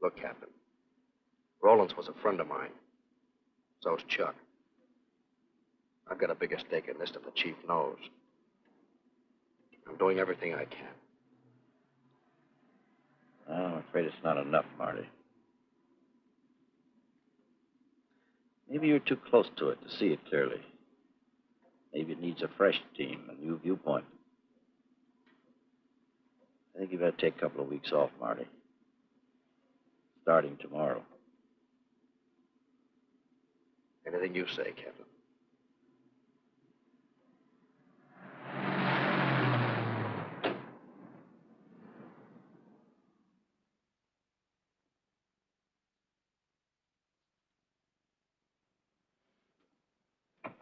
Look, Captain. Rawlins was a friend of mine. So's Chuck. I've got a bigger stake in this than the chief knows. I'm doing everything I can. I'm afraid it's not enough, Marty. Maybe you're too close to it to see it clearly. Maybe it needs a fresh team, a new viewpoint. I think you better take a couple of weeks off, Marty. Starting tomorrow. Anything you say, Captain.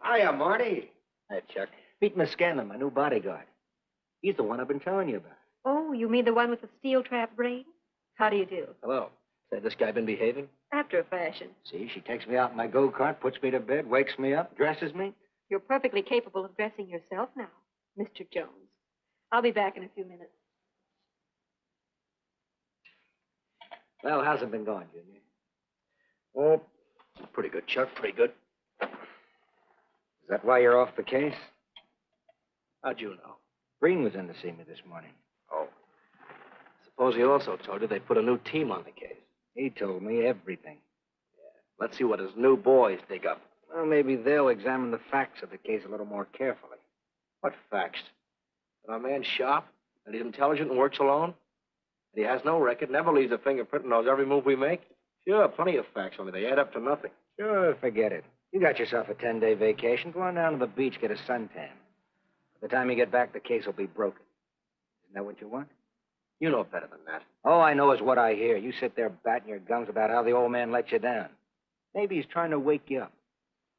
Hiya, Marty. Hi, Chuck. Meet Miss Scanlon, my new bodyguard. He's the one I've been telling you about. Oh, you mean the one with the steel trap brain? How do you do? Hello. Say, this guy been behaving? After a fashion. See, she takes me out in my go-kart, puts me to bed, wakes me up, dresses me. You're perfectly capable of dressing yourself now, Mr. Jones. I'll be back in a few minutes. Well, how's it been going, Junior? Oh, pretty good, Chuck, pretty good. Is that why you're off the case? How'd you know? Breen was in to see me this morning. Oh. Suppose he also told you they put a new team on the case. He told me everything. Yeah. Let's see what his new boys dig up. Well, maybe they'll examine the facts of the case a little more carefully. What facts? That our man's sharp, that he's intelligent and works alone, that he has no record, never leaves a fingerprint and knows every move we make. Sure, plenty of facts, only they add up to nothing. Sure, forget it. You got yourself a 10-day vacation. Go on down to the beach, get a suntan. By the time you get back, the case will be broken. Isn't that what you want? You know better than that. All I know is what I hear. You sit there batting your gums about how the old man let you down. Maybe he's trying to wake you up.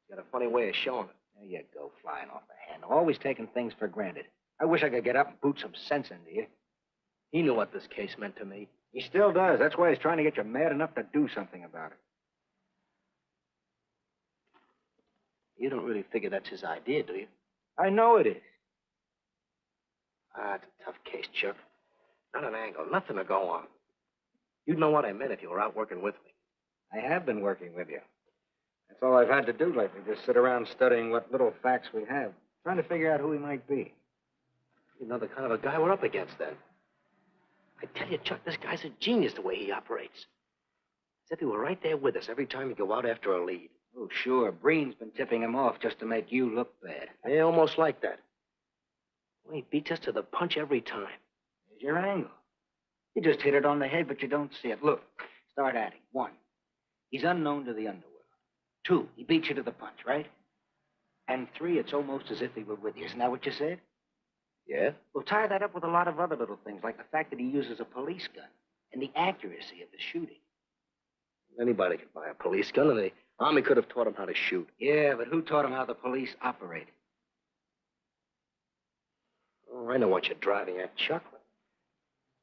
He's got a funny way of showing it. There you go, flying off the handle. Always taking things for granted. I wish I could get up and boot some sense into you. He knew what this case meant to me. He still does. That's why he's trying to get you mad enough to do something about it. You don't really figure that's his idea, do you? I know it is. It's a tough case, Chuck. Not an angle, nothing to go on. You'd know what I meant if you were out working with me. I have been working with you. That's all I've had to do lately, just sit around studying what little facts we have, trying to figure out who he might be. You know the kind of a guy we're up against, then. I tell you, Chuck, this guy's a genius the way he operates. As if he were right there with us every time we go out after a lead. Oh, sure. Breen's been tipping him off just to make you look bad. Yeah, almost like that. Well, he beats us to the punch every time. There's your angle. You just hit it on the head, but you don't see it. Look, start adding. 1, he's unknown to the underworld. 2, he beats you to the punch, right? And 3, it's almost as if he were with you. Isn't that what you said? Yeah? Well, tie that up with a lot of other little things, like the fact that he uses a police gun and the accuracy of his shooting. Anybody could buy a police gun, and the Army could have taught him how to shoot. Yeah, but who taught him how the police operate? Oh, I know what you're driving at, Chuck.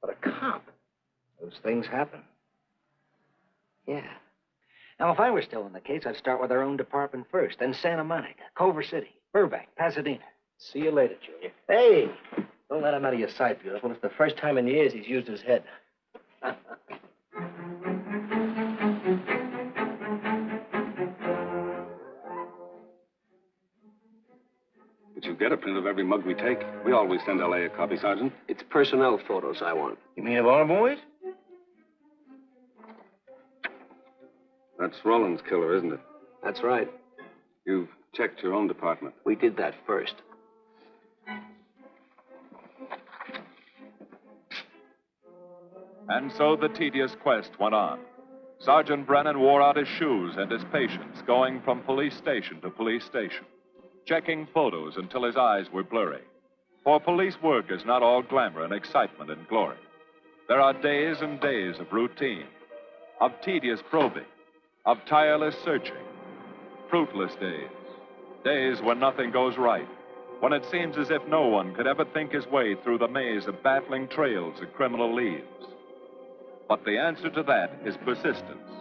But a cop. Those things happen. Yeah. Now, if I were still in the case, I'd start with our own department first, then Santa Monica, Culver City, Burbank, Pasadena. See you later, Junior. Hey! Don't let him out of your sight, beautiful. It's the first time in years he's used his head. But you get a print of every mug we take. We always send L.A. a copy, Sergeant. It's personnel photos I want. You mean of our boys? That's Rollins' killer, isn't it? That's right. You've checked your own department. We did that first. And so the tedious quest went on. Sergeant Brennan wore out his shoes and his patience, going from police station to police station, checking photos until his eyes were blurry. For police work is not all glamour and excitement and glory. There are days and days of routine, of tedious probing, of tireless searching, fruitless days, days when nothing goes right, when it seems as if no one could ever think his way through the maze of baffling trails a criminal leaves. But the answer to that is persistence,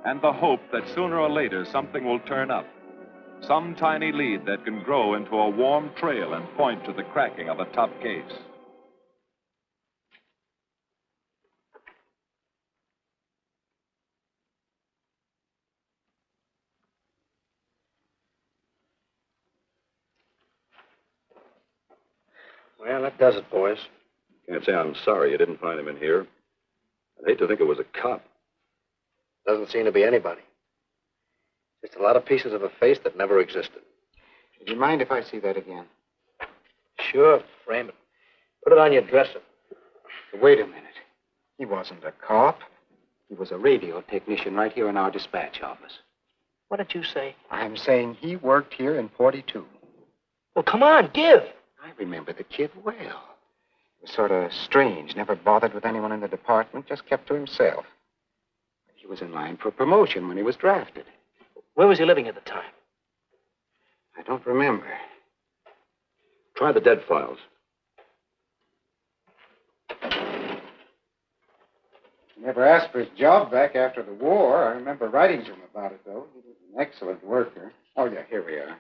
and the hope that sooner or later something will turn up, some tiny lead that can grow into a warm trail and point to the cracking of a tough case. Well, that does it, boys. Can't say I'm sorry you didn't find him in here. I'd hate to think it was a cop. Doesn't seem to be anybody. Just a lot of pieces of a face that never existed. Would you mind if I see that again? Sure, frame it. Put it on your dresser. Wait a minute. He wasn't a cop. He was a radio technician right here in our dispatch office. What did you say? I'm saying he worked here in 42. Well, come on, give. I remember the kid well. He was sort of strange, never bothered with anyone in the department, just kept to himself. He was in line for promotion when he was drafted. Where was he living at the time? I don't remember. Try the dead files. He never asked for his job back after the war. I remember writing to him about it, though. He was an excellent worker. Oh, yeah, here we are.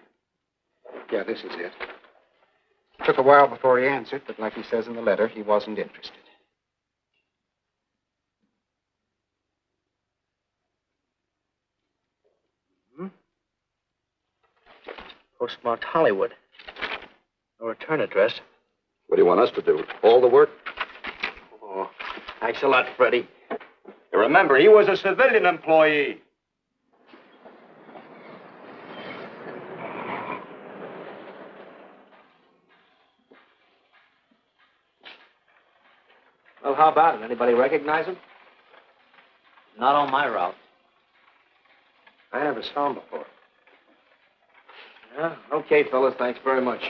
Yeah, this is it. Took a while before he answered, but like he says in the letter, he wasn't interested. Postmarked Hollywood. No return address. What do you want us to do? All the work? Oh, thanks a lot, Freddie. Remember, he was a civilian employee. Well, how about it? Anybody recognize him? Not on my route. I never saw him before. Yeah, okay, fellas. Thanks very much.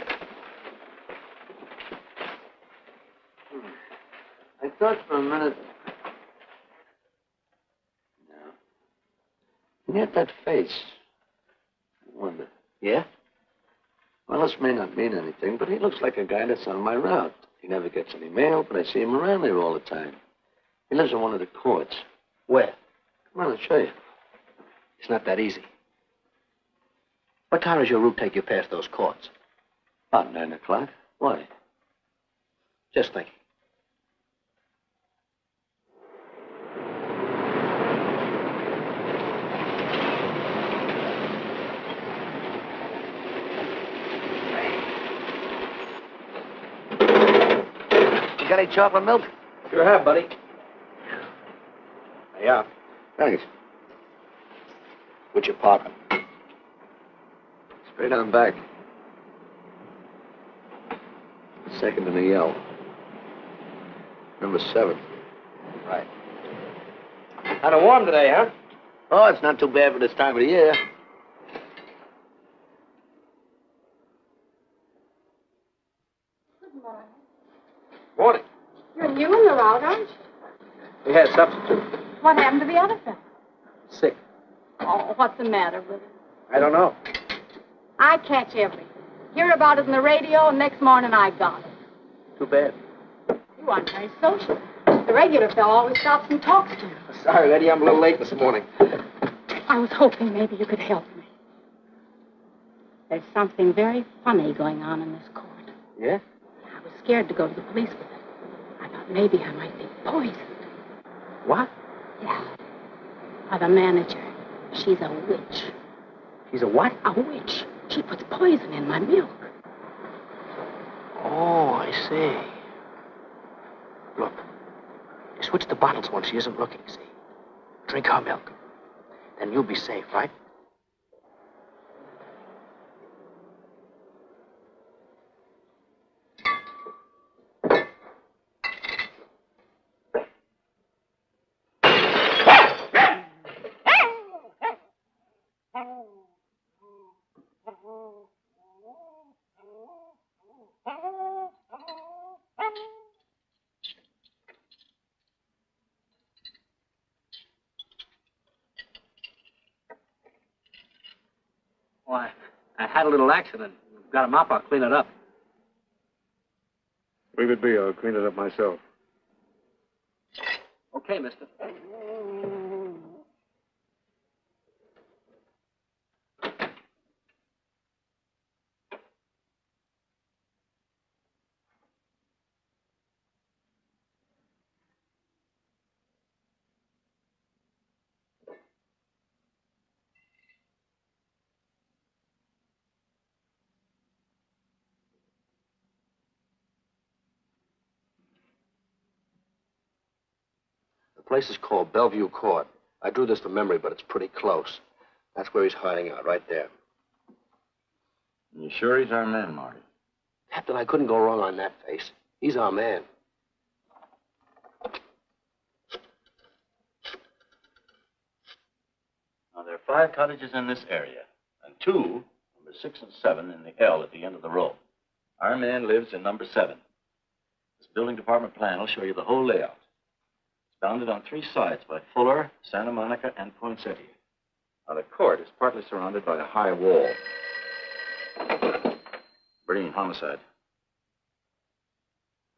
I thought for a minute. No. Yet that face. I wonder. Yeah? Well, this may not mean anything, but he looks like a guy that's on my route. He never gets any mail, but I see him around there all the time. He lives in one of the courts. Where? Come on, I'll show you. It's not that easy. What time does your route take you past those courts? About 9 o'clock. Why? Just thinking. You got any chocolate milk? Sure have, buddy. Yeah. Thanks. Which apartment? Straight on back. Second in the yell. Number 7. Right. Kind of warm today, huh? Oh, it's not too bad for this time of the year. Good morning. Morning. You're new in the route, aren't you? We had substitute. What happened to the other fellow? Sick. Oh, what's the matter with him? I don't know. I catch everything. Hear about it on the radio, and next morning I got it. Too bad. You aren't very social. The regular fellow always stops and talks to you. Sorry, lady, I'm a little late this morning. I was hoping maybe you could help me. There's something very funny going on in this court. Yeah? I was scared to go to the police with it. I thought maybe I might be poisoned. What? Yeah. By the manager. She's a witch. She's a what? A witch. She puts poison in my milk. Oh, I see. Look, you switch the bottles when she isn't looking, see? Drink her milk. Then you'll be safe, right? Why, I had a little accident. Got a mop, I'll clean it up. Leave it be. I'll clean it up myself. Okay, mister. The place is called Bellevue Court. I drew this from memory, but it's pretty close. That's where he's hiding out, right there. You sure he's our man, Marty? Captain, I couldn't go wrong on that face. He's our man. Now, there are 5 cottages in this area, and 2, number 6 and 7, in the L at the end of the row. Our man lives in number 7. This building department plan will show you the whole layout. It's bounded on 3 sides by Fuller, Santa Monica, and Poinsettia. Now, the court is partly surrounded by a high wall. Brady, homicide.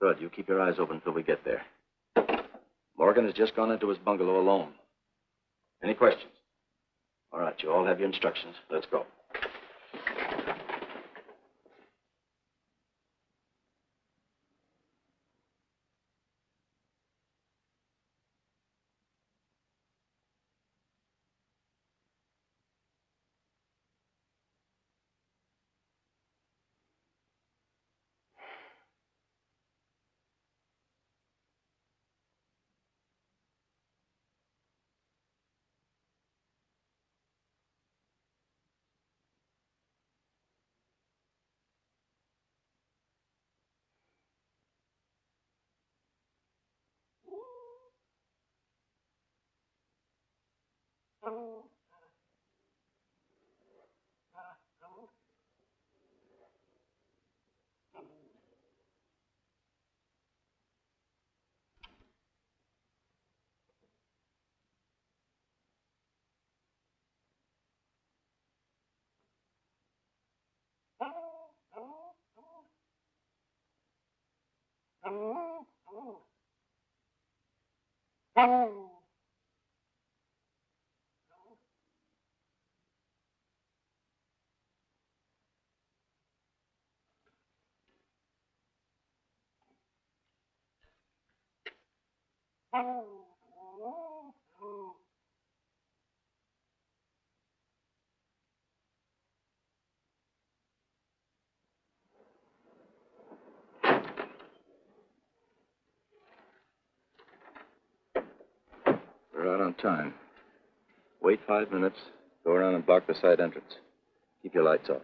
Good. You keep your eyes open until we get there. Morgan has just gone into his bungalow alone. Any questions? All right, you all have your instructions. Let's go. We're out on time. Wait 5 minutes. Go around and block the side entrance. Keep your lights off.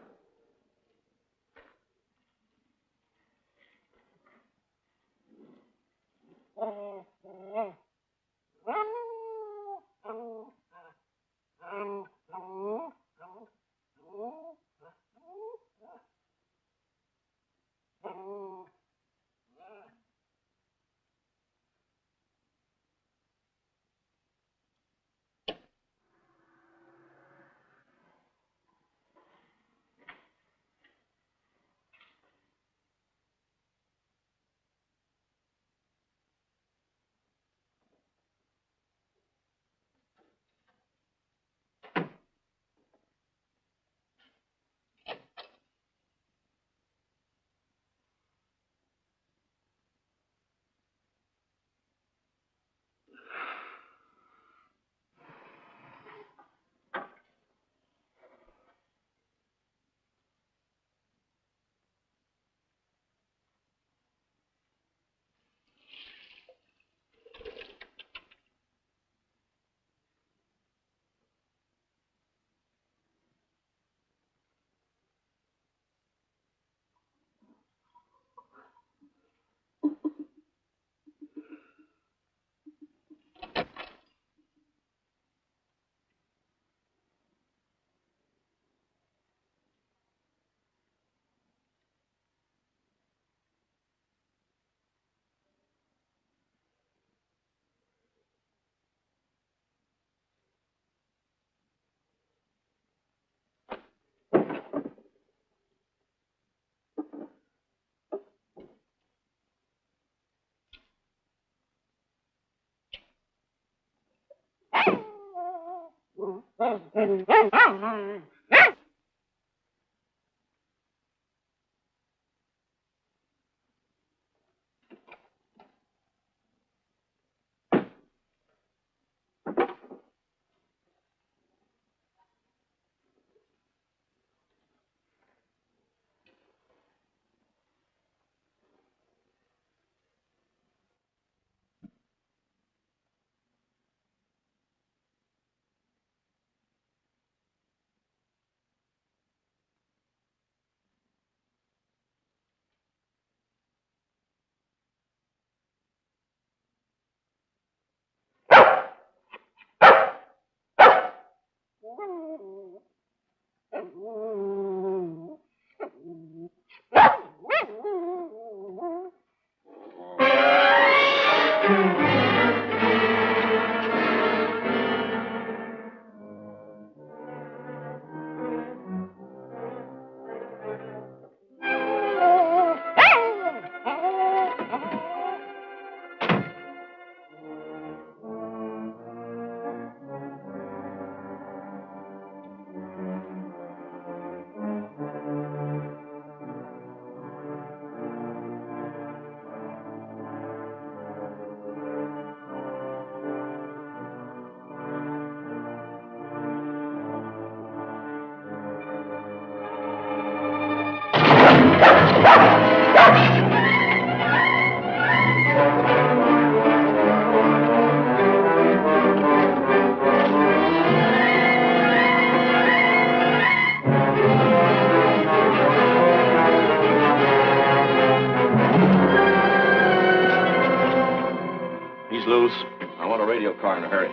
He's loose. I want a radio car in a hurry.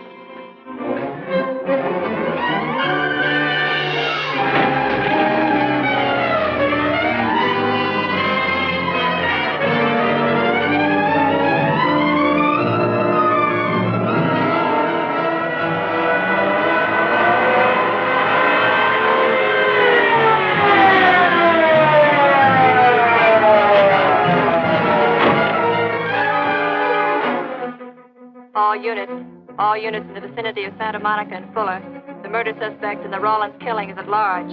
all units in the vicinity of Santa Monica and Fuller. The murder suspect in the Rollins killing is at large.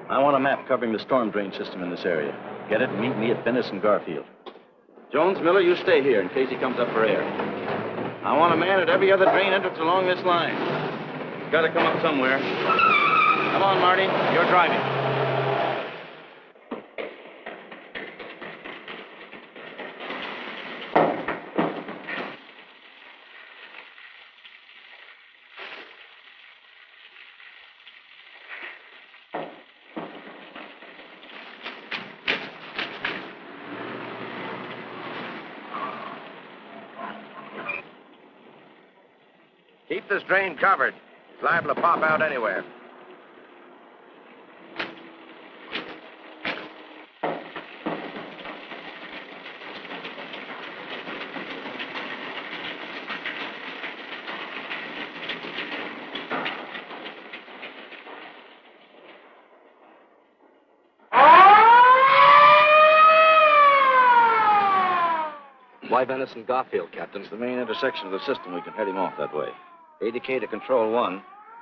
I want a map covering the storm drain system in this area. Get it and meet me at Venice and Garfield. Jones, Miller, you stay here in case he comes up for air. I want a man at every other drain entrance along this line. He's got to come up somewhere. Come on, Marty. You're driving. Keep this drain covered. It's liable to pop out anywhere. Why Venice and Garfield, Captain? It's the main intersection of the system. We can head him off that way. ADK to Control 1.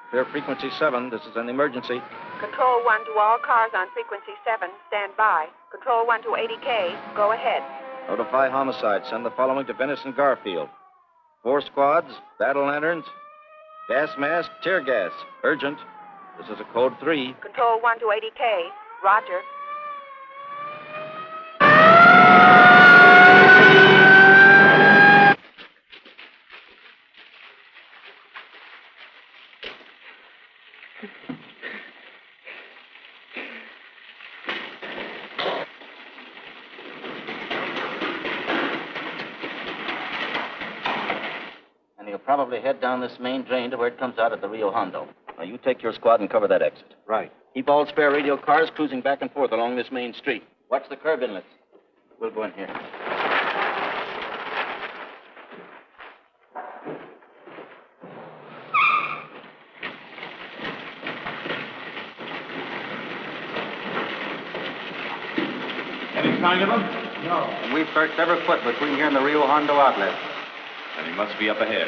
Clear frequency 7. This is an emergency. Control 1 to all cars on frequency 7. Stand by. Control 1 to ADK. Go ahead. Notify homicide. Send the following to Venice and Garfield. 4 squads, battle lanterns, gas mask, tear gas. Urgent. This is a code 3. Control 1 to ADK. Roger. And he'll probably head down this main drain to where it comes out at the Rio Hondo. Now, you take your squad and cover that exit. Right. Keep all spare radio cars cruising back and forth along this main street. Watch the curb inlets. We'll go in here. Any sign of him? No. And we've searched every foot between here and the Rio Hondo outlet. And he must be up ahead.